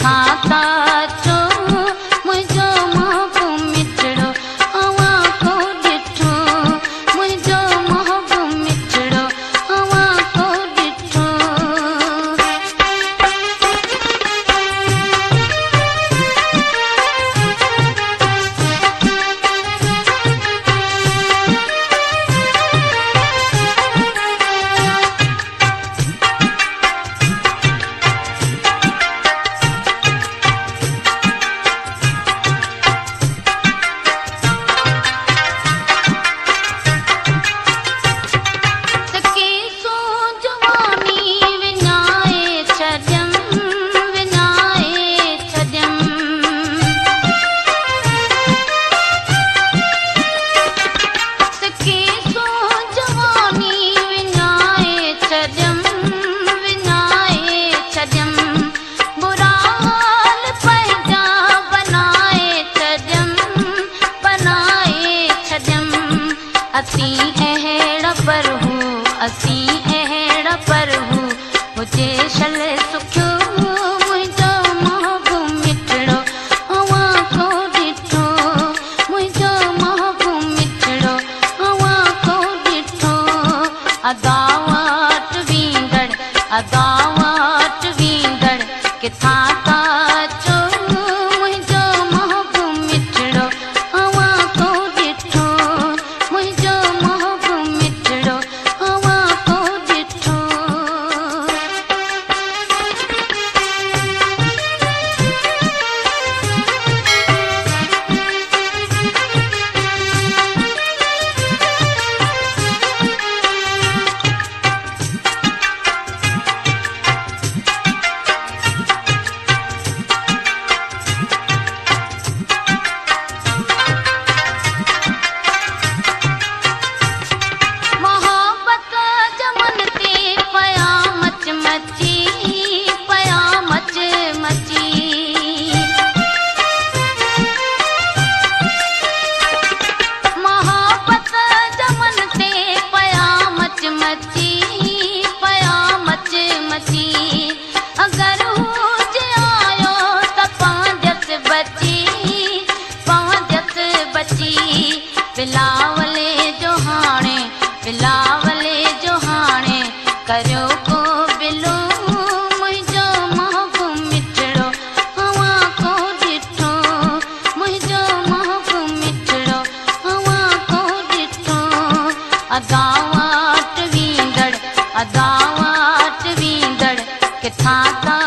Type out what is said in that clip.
किथां था अचो मुंहिंजो महबूब मिठड़ो अवां को ॾिठो मुंहिंजो महबूब मिठड़ो अवां को ॾिठो असीं अहिड़ा पर हूं असीं अहिड़ा पर हूं हुजे शल सुखियो मुंहिंजो महबूब मिठड़ो अवां को ॾिठो मुंहिंजो महबूब मिठड़ो अवां को ॾिठो अदावट वींदड़ किथां था अचो मुंहिंजो महबूब मिठड़ो अवां को ॾिठो मुंहिंजो महबूब मिठड़ो अवां को ॾिठो अगर हुजे आयो त पांदस बची बिलावले जो हाणे करियो को बिलो मुंहिंजो महबूब मिठड़ो अवां को ॾिठो मुंहिंजो महबूब मिठड़ो अवां को ॾिठो अदावट वींदड़ किथां था